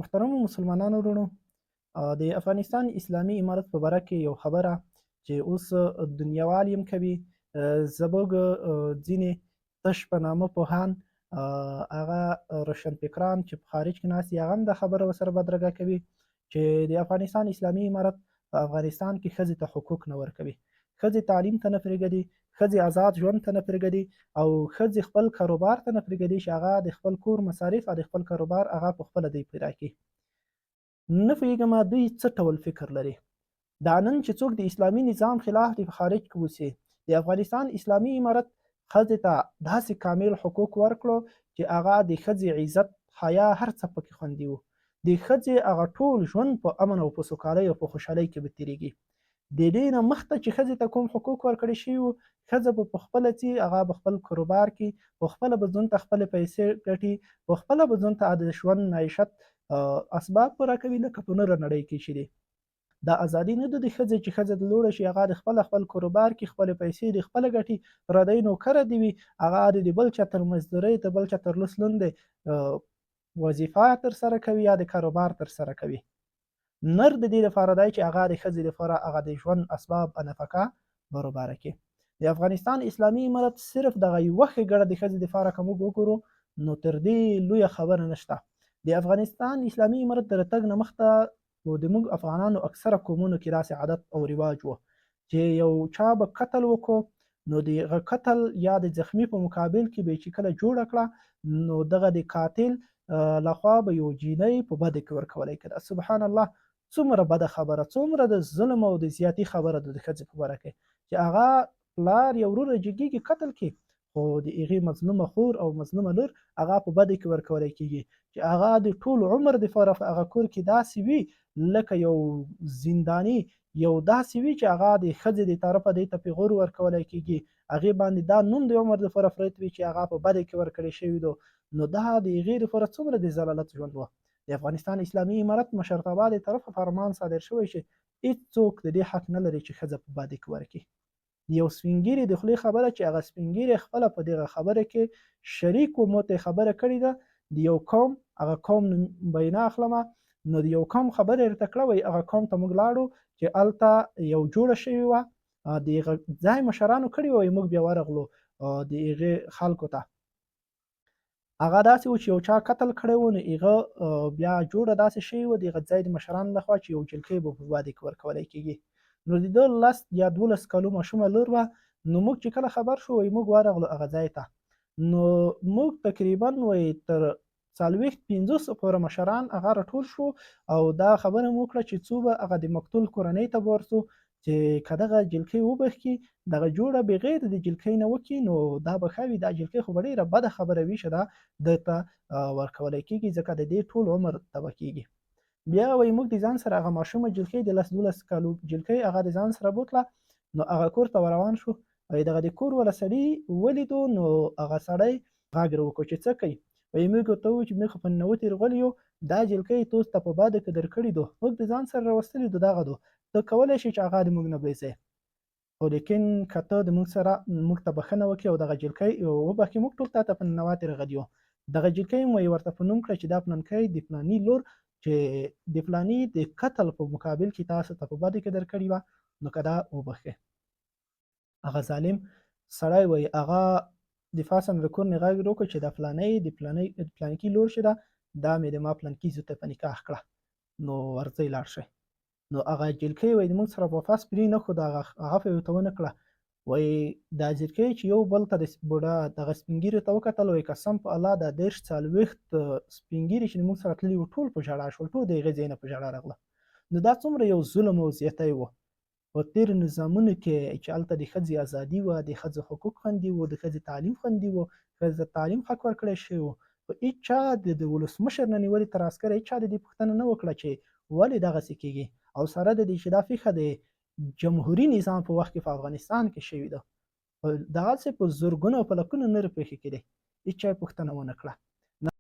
محترمو مسلمانانو وروڼو، د افغانستان اسلامي امارت په باره کې یو خبره چې اوس دنیاوال یم کوي. زموږ ځینې تش په نامه پوهان هغه روشنفکران چې په خارج کې ناست دي هغه هم دا خبره ورسره بدرګه کوي چې د افغانستان اسلامي امارت په افغانستان کې ښځې ته حقوق نه ورکوي، ښځې تعلیم ته نه پرېږدي، ښځې آزاد ژوند ته نه پرېږدي او ښځې خپل کاروبار ته نه پرېږدي چې هغه د خپل کور مصارف او د خپل کاروبار هغه په خپله دوی پیدا کړي. نه پوهېږم دوی څه ډول فکر لري. دا نن چې څوک د اسلامي نظام خلاف د خارج کې اوسي، د افغانستان اسلامي امارت ښځې ته داسې کامل حقوق ورکړو چې هغه د ښځې عزت، حیا، هر څه پکې خوندي وو. د ښځې هغه ټول ژوند په امن او په سوکالۍ او په خوشحالۍ کې به تېرېږي. د دې نه مخته چې ښځې ته کوم حقوق ورکړل شوي وو، ښځه به په خپله ځي، هغه به خپل کاروبار کې په خپله به ځان ته خپلې پیسې ګټي، په خپله به ځان ته د ژوند معیشت اسباب پوره کوي لکه په نوره نړۍ کې چې دی. دا ازادي نه ده د ښځې چې ښځه لوړه شي، هغه د خپل کاروبار کې خپلې پیسې د خپله ګټي، پردی نوکره دې وي، هغه د بل چا تر مزدورۍ، د بل چا تر لوس لاندې وظیفه ترسره کوي یا د کاروبار ترسره کوي. نر د دې لپاره دی چې هغه د ښځې لپاره هغه د ژوند اسباب نفقه برابره کړي. د افغانستان اسلامي امارت صرف دغه یوه ښېګړه د ښځې لپاره که موږ وګورو نو تر دې لویه خبره نشته. د افغانستان اسلامي امارت د راتګ نه مخته د موږ افغانانو اکثره قومونو کې داسې عادت او رواج و چې یو چا به قتل وکړو نو د هغه قتل یا د زخمي په مقابل کې به چې کله جوړه کړه نو دغه د قاتل لخوا به یو جینۍ په بده کې ورکولی کېده. سبحان الله، څومره بده خبره، څومره د ظلم او د زیاتي خبره ده د ښځې په باره کې چې هغه پلار یا ورور جګیږي قتل کې، خو د هغې مظلومه خور او مظلومه لور هغه په بده کې ورکولی کېږي چې هغه د ټول عمر دپاره په هغه کور کې داسې وي لکه یو زنداني، یو داسې وي چې هغه د ښځې د طرفه دې ته پیغور ورکولی کېږي، هغې باندې دا نوم د عمر دپاره پروت وي چې هغه په بده کې ورکړی شوي دو. نو دا د هغې دپاره څومره د ضلالت ژوند و. د افغانستان اسلامي امارت مشرتابه د طرفه فرمان صادر شوی چې هېڅوک د دې حق نه لري چې ښځه په بده کې ورکړي. یو سپین ږیري د خولې خبره چې هغه سپین ږیری خپله په دغه خبره کې شریک و، مو ته خبره کړې ده د یو قوم، هغه قوم به یې نه اخلمه، نو د یو قوم خبره یې راته کړه، وایي هغه قوم ته موږ لاړو چې هلته یو جوړه شوې وه، د هغه ځای مشرانو کړې وه، موږ بیا ورغلو د هغې خلکو ته. هغه داسې و چې یو چا قتل کړی و نو هغه بیا جوړه داسې شوې وه د هغه ځای د مشرانو لخوا چې یو جلکۍ به په واده کې ورکولی کېږي. نو د ده 10 یا 12 کالو ماشومه لور وه. نو موږ چې کله خبر شو وایي موږ ورغلو هغه ځای ته، نو موږ تقریبا وایي تر 40-50 پورې مشران هغه راټول شو او دا خبره مو وکړه چې څو به هغه د مقتول کورنۍ ته به ورځو چې که دغه جلکۍ وبخښي، دغه جوړه بغیر د جلکۍ نه وکړي نو دا به ښه وي. دا جلکۍ خو به ډېره بده خبره وي چې دا ده ته ورکولی کېږي ځکه د دې ټول عمر تباه کېږي. بیا وایي موږ د ځان سره هغه ماشومه جلکۍ د 10-12 کالو جلکۍ هغه د ځان سره بوتله، نو هغه کور ته روان شو. دغه د کور والا سړي ولیدو نو هغه سړی غږ راوکړو چې څه کوي. وایي موږ ورته وویل چې موږ خو په ننوتې راغلي یو، دا جلکۍ تاسو ته په باده کې درکړې دو، موږ د ځان سره راوستلې دو، دغه دو، ته کولی شې چې هغه د موږ نه بېځې، خو لیکن که ته د موږ سره موږ ته بښنه وکړې او دغه جلکۍ وبخښې، موږ ټول تا ته په ننواتې راغلي یو. دغه جلکۍ مو یې ورته په نوم کړه چې دا پلانکی د فلاني لور چې د فلاني د قتل په مقابل کې تاسو ته په بده کې درکړې وه نو که دا وبخښې. هغه ظالم سړی وایي هغه د پاسه نه د کور نه غږ وکړ چې دا فلانۍ د فلانکي لور چې ده دا مې د ما پلانکي زوی ته په نکاح کړه، نو ورځئ لاړ شئ. نو هغه جلکۍ وایي موږ سره واپس پرې نه ښود، هغه به یې ورته ونه کړه. وایي دا جلکۍ چې یو بل ته د بوډا دغه سپین ږیري ته وکتل، وایي قسم په الله دا 30-40 سپین ږیري چې موږ سره تللي وو ټول په ژړا شول، ټول د هغې ځای نه په ژړا راغله. نو دا څومره یو ظلم او زیاتی و په تېرو نظامونو کې چې هلته د ښځې ازادي وه، د ښځو حقوق خوندي وو، د ښځې تعلیم خوندي وو، ښځې ته تعلیم حق ورکړی شوی وو. خو هېچا د ولسمشر نه نیولې تر عسکره هېچا د دې پوښتنه نه وکړه چې ولې دغسې کېږي، او سره د دې چې دا پېښه د جمهوري نظام په وخت کې په افغانستان کې شوې ده، دغسې په زرګونو او په لکونو نورې پېښې کېدې، هېچا یې پوښتنه ونه کړه.